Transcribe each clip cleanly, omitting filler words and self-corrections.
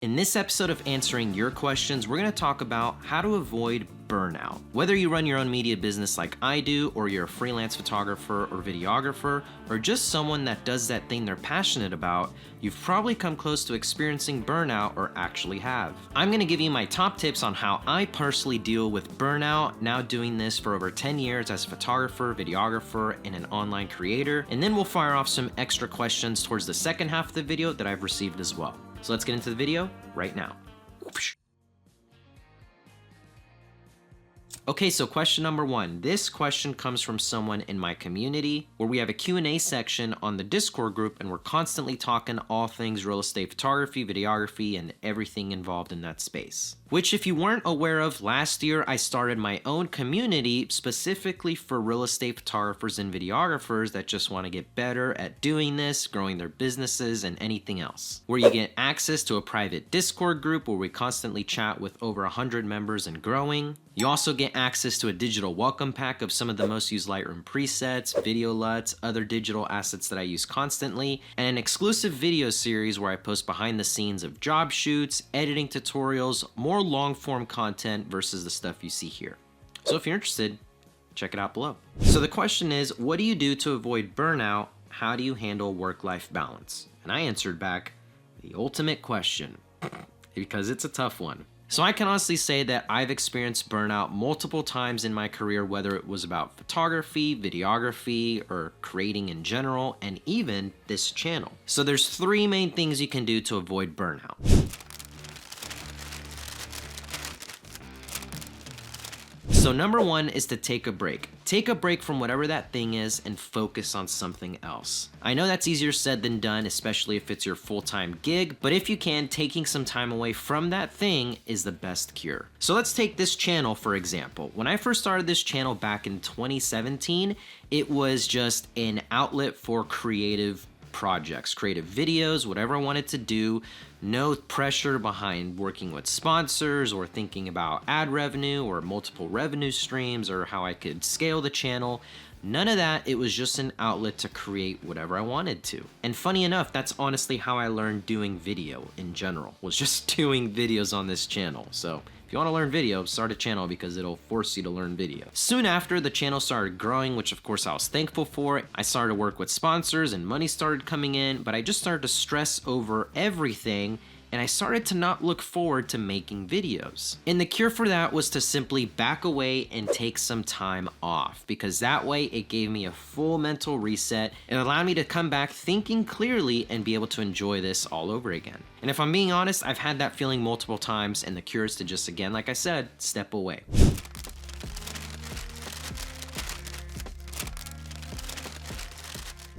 In this episode of Answering Your Questions, we're going to talk about how to avoid burnout. Whether you run your own media business like I do, or you're a freelance photographer or videographer, or just someone that does that thing they're passionate about, you've probably come close to experiencing burnout or actually have. I'm going to give you my top tips on how I personally deal with burnout, now doing this for over 10 years as a photographer, videographer, and an online creator, and then we'll fire off some extra questions towards the second half of the video that I've received as well. So let's get into the video right now. Okay, so question number one. This question comes from someone in my community where we have a Q&A section on the Discord group and we're constantly talking all things real estate photography, videography, and everything involved in that space. Which, if you weren't aware of, last year I started my own community specifically for real estate photographers and videographers that just want to get better at doing this, growing their businesses, and anything else. Where you get access to a private Discord group where we constantly chat with over 100 members and growing. You also get access to a digital welcome pack of some of the most used Lightroom presets, video LUTs, other digital assets that I use constantly, and an exclusive video series where I post behind the scenes of job shoots, editing tutorials, more long-form content versus the stuff you see here. So if you're interested, check it out below. So the question is, what do you do to avoid burnout? How do you handle work-life balance? And I answered back, the ultimate question, because it's a tough one. So I can honestly say that I've experienced burnout multiple times in my career, whether it was about photography, videography, or creating in general, and even this channel. So there's three main things you can do to avoid burnout. So number one is to take a break. Take a break from whatever that thing is and focus on something else. I know that's easier said than done, especially if it's your full-time gig, but if you can, taking some time away from that thing is the best cure. So let's take this channel for example. When I first started this channel back in 2017, it was just an outlet for creative projects, creative videos, whatever I wanted to do. No pressure behind working with sponsors or thinking about ad revenue or multiple revenue streams or how I could scale the channel. None of that. It was just an outlet to create whatever I wanted to. And funny enough, that's honestly how I learned doing video in general, was just doing videos on this channel. So if you want to learn video, start a channel because it'll force you to learn video. Soon after, the channel started growing, which of course I was thankful for. I started to work with sponsors and money started coming in, but I just started to stress over everything and I started to not look forward to making videos. And the cure for that was to simply back away and take some time off, because that way it gave me a full mental reset. It allowed me to come back thinking clearly and be able to enjoy this all over again. And if I'm being honest, I've had that feeling multiple times, and the cure is to just, again, like I said, step away.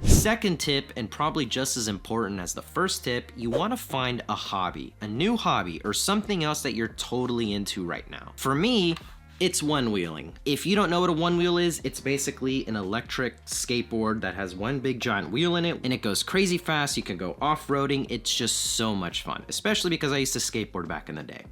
Second tip, and probably just as important as the first tip, you want to find a hobby, a new hobby, or something else that you're totally into right now. For me, it's one-wheeling. If you don't know what a one-wheel is, it's basically an electric skateboard that has one big giant wheel in it, and it goes crazy fast. You can go off-roading. It's just so much fun, especially because I used to skateboard back in the day.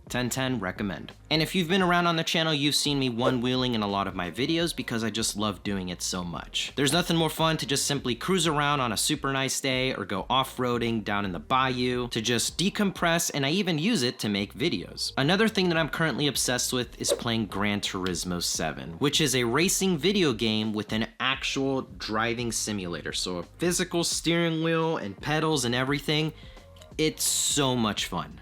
10/10 recommend. And if you've been around on the channel, you've seen me one-wheeling in a lot of my videos because I just love doing it so much. There's nothing more fun to just simply cruise around on a super nice day or go off-roading down in the bayou to just decompress, and I even use it to make videos. Another thing that I'm currently obsessed with is playing Gran Turismo 7, which is a racing video game with an actual driving simulator. So a physical steering wheel and pedals and everything. It's so much fun.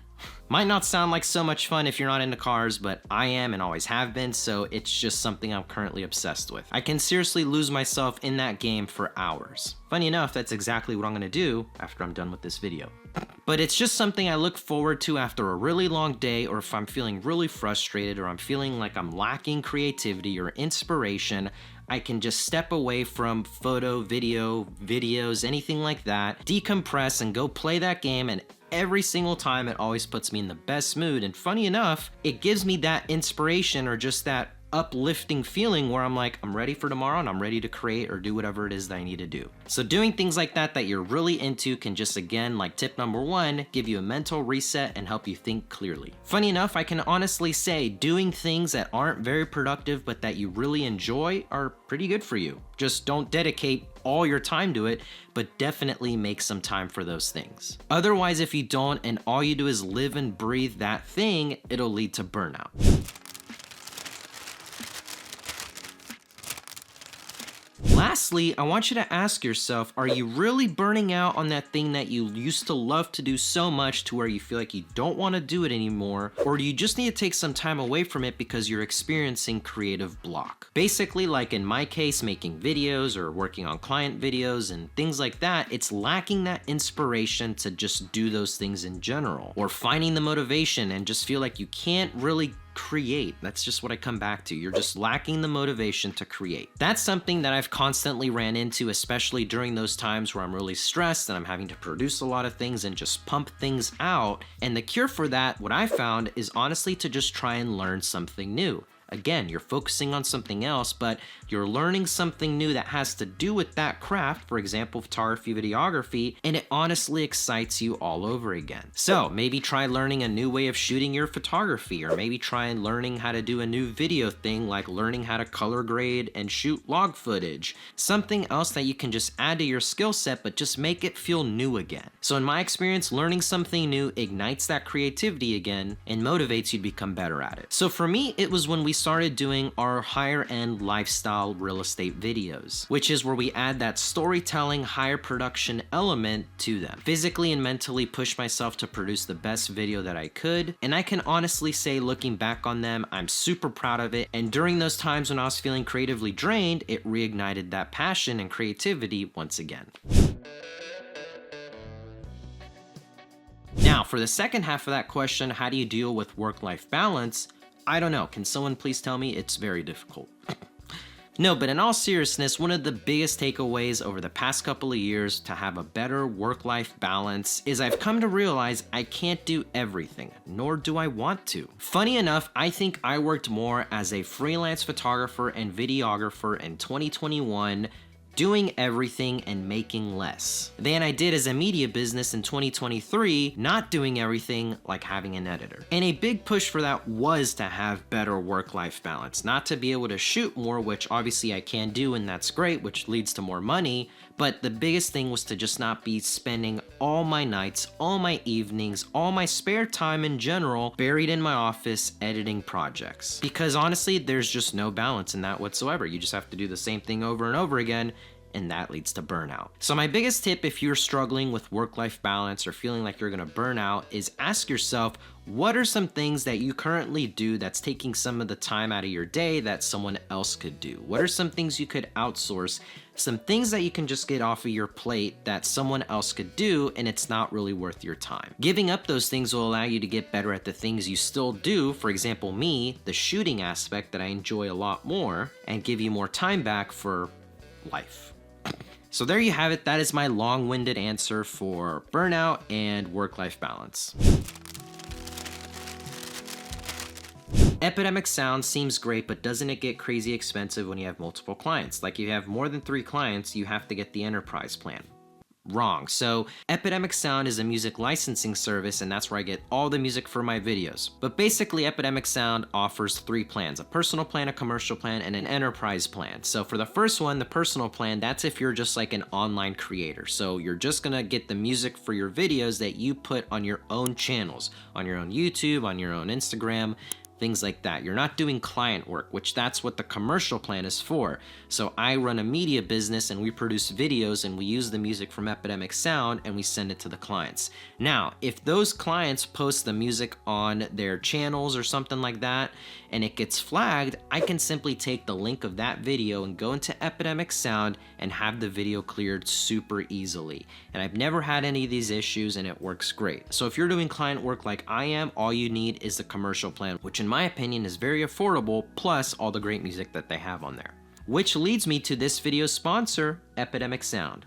Might not sound like so much fun if you're not into cars, but I am and always have been, so it's just something I'm currently obsessed with. I can seriously lose myself in that game for hours. Funny enough, that's exactly what I'm gonna do after I'm done with this video. But it's just something I look forward to after a really long day, or if I'm feeling really frustrated, or I'm feeling like I'm lacking creativity or inspiration. I can just step away from photo, video, videos, anything like that, decompress and go play that game, and every single time it always puts me in the best mood. And funny enough, it gives me that inspiration or just that uplifting feeling where I'm like, I'm ready for tomorrow and I'm ready to create or do whatever it is that I need to do. So doing things like that you're really into can just, again, like tip number 1, give you a mental reset and help you think clearly. Funny enough, I can honestly say doing things that aren't very productive but that you really enjoy are pretty good for you. Just don't dedicate all your time to it, but definitely make some time for those things. Otherwise, if you don't and all you do is live and breathe that thing, it'll lead to burnout. Lastly, I want you to ask yourself, are you really burning out on that thing that you used to love to do so much to where you feel like you don't want to do it anymore? Or do you just need to take some time away from it because you're experiencing creative block? Basically, like in my case, making videos or working on client videos and things like that, it's lacking that inspiration to just do those things in general. Or finding the motivation and just feel like you can't really create. That's just what I come back to. You're just lacking the motivation to create. That's something that I've constantly ran into, especially during those times where I'm really stressed and I'm having to produce a lot of things and just pump things out. And the cure for that, what I found, is honestly to just try and learn something new. Again, you're focusing on something else, but you're learning something new that has to do with that craft, for example, photography, videography, and it honestly excites you all over again. So maybe try learning a new way of shooting your photography, or maybe try learning how to do a new video thing, like learning how to color grade and shoot log footage. Something else that you can just add to your skill set, but just make it feel new again. So in my experience, learning something new ignites that creativity again and motivates you to become better at it. So for me, it was when we started doing our higher end lifestyle real estate videos, which is where we add that storytelling, higher production element to them. Physically and mentally push myself to produce the best video that I could, and I can honestly say, looking back on them, I'm super proud of it. And during those times when I was feeling creatively drained, it reignited that passion and creativity once again. Now, for the second half of that question, how do you deal with work-life balance? I don't know. Can someone please tell me? It's very difficult. No, but in all seriousness, one of the biggest takeaways over the past couple of years to have a better work-life balance is I've come to realize I can't do everything, nor do I want to. Funny enough, I think I worked more as a freelance photographer and videographer in 2021, doing everything and making less, than I did as a media business in 2023, not doing everything, like having an editor. And a big push for that was to have better work-life balance, not to be able to shoot more, which obviously I can do and that's great, which leads to more money, but the biggest thing was to just not be spending all my nights, all my evenings, all my spare time in general buried in my office editing projects. Because honestly, there's just no balance in that whatsoever. You just have to do the same thing over and over again, and that leads to burnout. So my biggest tip if you're struggling with work-life balance or feeling like you're gonna burn out is ask yourself, what are some things that you currently do that's taking some of the time out of your day that someone else could do? What are some things you could outsource? Some things that you can just get off of your plate that someone else could do and it's not really worth your time. Giving up those things will allow you to get better at the things you still do. For example, me, the shooting aspect that I enjoy a lot more, and give you more time back for life. So there you have it. That is my long-winded answer for burnout and work-life balance. Epidemic sound seems great, but doesn't it get crazy expensive when you have multiple clients? Like if you have more than 3 clients, you have to get the enterprise plan. Wrong. So Epidemic Sound is a music licensing service, and that's where I get all the music for my videos. But basically, Epidemic Sound offers 3 plans: a personal plan, a commercial plan, and an enterprise plan. So for the first one, the personal plan, that's if you're just like an online creator. So you're just gonna get the music for your videos that you put on your own channels, on your own YouTube, on your own Instagram, things like that. You're not doing client work, which that's what the commercial plan is for. So I run a media business and we produce videos and we use the music from Epidemic Sound and we send it to the clients. Now, if those clients post the music on their channels or something like that and it gets flagged, I can simply take the link of that video and go into Epidemic Sound and have the video cleared super easily. And I've never had any of these issues and it works great. So if you're doing client work like I am, all you need is the commercial plan, which in my opinion is very affordable, plus all the great music that they have on there. Which leads me to this video's sponsor, Epidemic Sound.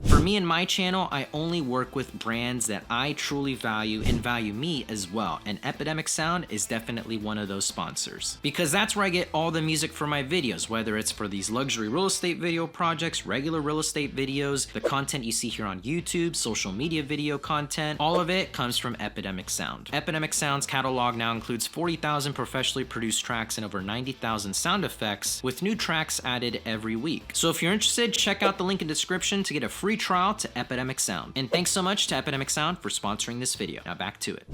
For me and my channel, I only work with brands that I truly value and value me as well, and Epidemic Sound is definitely one of those sponsors. Because that's where I get all the music for my videos, whether it's for these luxury real estate video projects, regular real estate videos, the content you see here on YouTube, social media video content, all of it comes from Epidemic Sound. Epidemic Sound's catalog now includes 40,000 professionally produced tracks and over 90,000 sound effects, with new tracks added every week. So if you're interested, check out the link in the description to get a free trial to Epidemic Sound. And thanks so much to Epidemic Sound for sponsoring this video. Now back to it.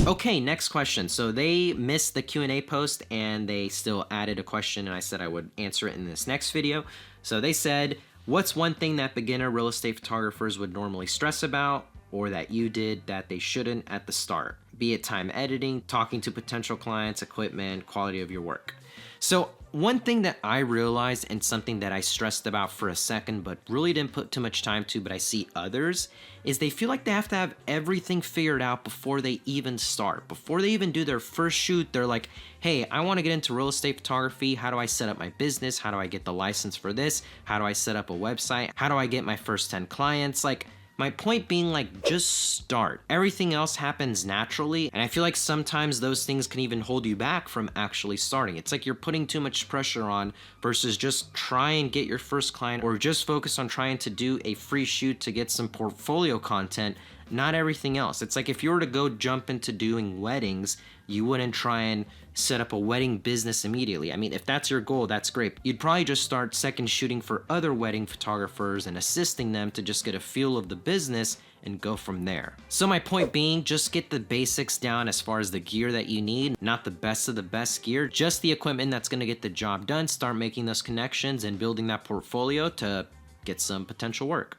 Okay, next question. So they missed the Q&A post and they still added a question, and I said I would answer it in this next video. So they said, what's one thing that beginner real estate photographers would normally stress about, or that you did that they shouldn't at the start? Be it time editing, talking to potential clients, equipment, quality of your work. So one thing that I realized, and something that I stressed about for a second but really didn't put too much time to, but I see others, is they feel like they have to have everything figured out before they even start. Before they even do their first shoot, they're like, hey, I want to get into real estate photography. How do I set up my business? How do I get the license for this? How do I set up a website? How do I get my first 10 clients? Like, my point being, like, just start. Everything else happens naturally, and I feel like sometimes those things can even hold you back from actually starting. It's like you're putting too much pressure on versus just try and get your first client, or just focus on trying to do a free shoot to get some portfolio content, not everything else. It's like if you were to go jump into doing weddings, you wouldn't try and set up a wedding business immediately. I mean, if that's your goal, that's great. You'd probably just start second shooting for other wedding photographers and assisting them to just get a feel of the business and go from there. So my point being, just get the basics down as far as the gear that you need, not the best of the best gear, just the equipment that's gonna get the job done. Start making those connections and building that portfolio to get some potential work.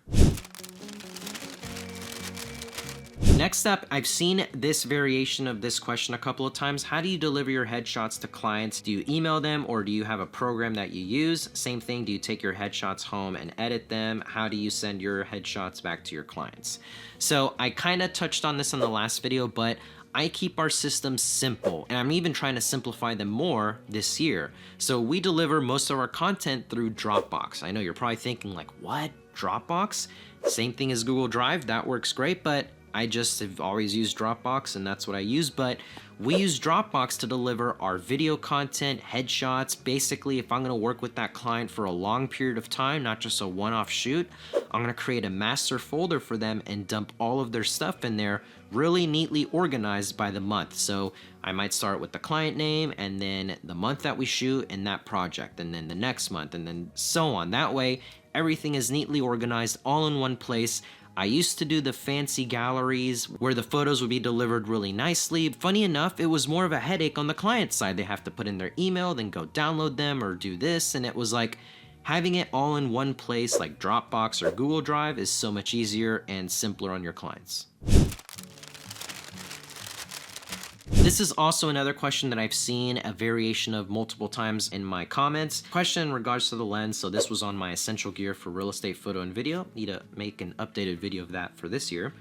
Next up, I've seen this variation of this question a couple of times. How do you deliver your headshots to clients? Do you email them, or do you have a program that you use? Same thing, do you take your headshots home and edit them? How do you send your headshots back to your clients? So I kind of touched on this in the last video, but I keep our systems simple, and I'm even trying to simplify them more this year. So we deliver most of our content through Dropbox. I know you're probably thinking like, what? Dropbox? Same thing as Google Drive, that works great, but I just have always used Dropbox and that's what I use. But we use Dropbox to deliver our video content, headshots. Basically, if I'm gonna work with that client for a long period of time, not just a one-off shoot, I'm gonna create a master folder for them and dump all of their stuff in there, really neatly organized by the month. So I might start with the client name and then the month that we shoot and that project, and then the next month, and then so on. That way, everything is neatly organized all in one place. I used to do the fancy galleries where the photos would be delivered really nicely. Funny enough, it was more of a headache on the client side. They have to put in their email, then go download them or do this, and it was like having it all in one place like Dropbox or Google Drive is so much easier and simpler on your clients. This is also another question that I've seen a variation of multiple times in my comments. Question in regards to the lens. So this was on my essential gear for real estate photo and video. Need to make an updated video of that for this year.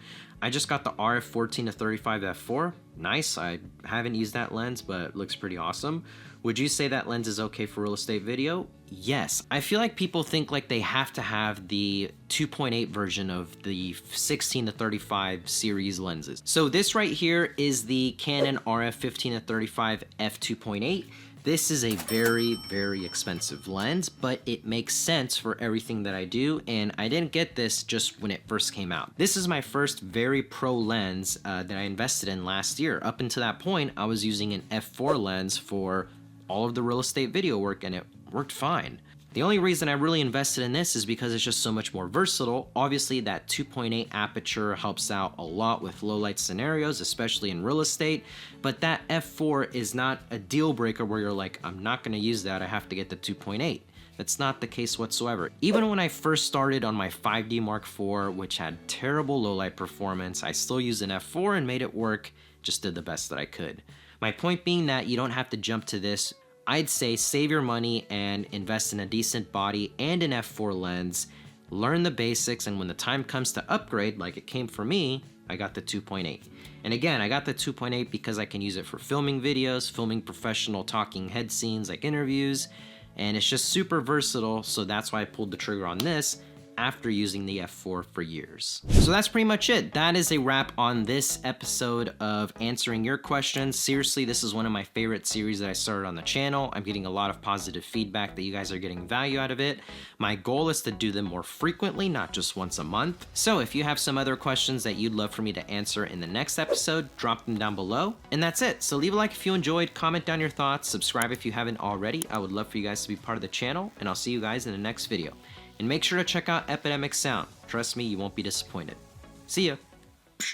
I just got the RF 14-35 f4. Nice. I haven't used that lens, but it looks pretty awesome. Would you say that lens is okay for real estate video? Yes. I feel like people think like they have to have the 2.8 version of the 16-35 series lenses. So this right here is the Canon RF 15-35 f2.8. This is a very, very expensive lens, but it makes sense for everything that I do, and I didn't get this just when it first came out. This is my first very pro lens that I invested in last year. Up until that point, I was using an f4 lens for all of the real estate video work, and it worked fine. The only reason I really invested in this is because it's just so much more versatile. Obviously, that 2.8 aperture helps out a lot with low light scenarios, especially in real estate, but that f4 is not a deal breaker where you're like, I'm not gonna use that, I have to get the 2.8. That's not the case whatsoever. Even when I first started on my 5D Mark IV, which had terrible low light performance, I still used an f4 and made it work, just did the best that I could. My point being that you don't have to jump to this. I'd say save your money and invest in a decent body and an f4 lens, learn the basics, and when the time comes to upgrade, like it came for me, I got the 2.8. And again, I got the 2.8 because I can use it for filming videos, filming professional talking head scenes like interviews. and it's just super versatile, so that's why I pulled the trigger on this after using the F4 for years. So that's pretty much it. That is a wrap on this episode of answering your questions. Seriously, this is one of my favorite series that I started on the channel. I'm getting a lot of positive feedback that you guys are getting value out of it. My goal is to do them more frequently, not just once a month. So if you have some other questions that you'd love for me to answer in the next episode, drop them down below. And that's it. So leave a like if you enjoyed, comment down your thoughts, subscribe if you haven't already. I would love for you guys to be part of the channel, and I'll see you guys in the next video. And make sure to check out Epidemic Sound. Trust me, you won't be disappointed. See ya!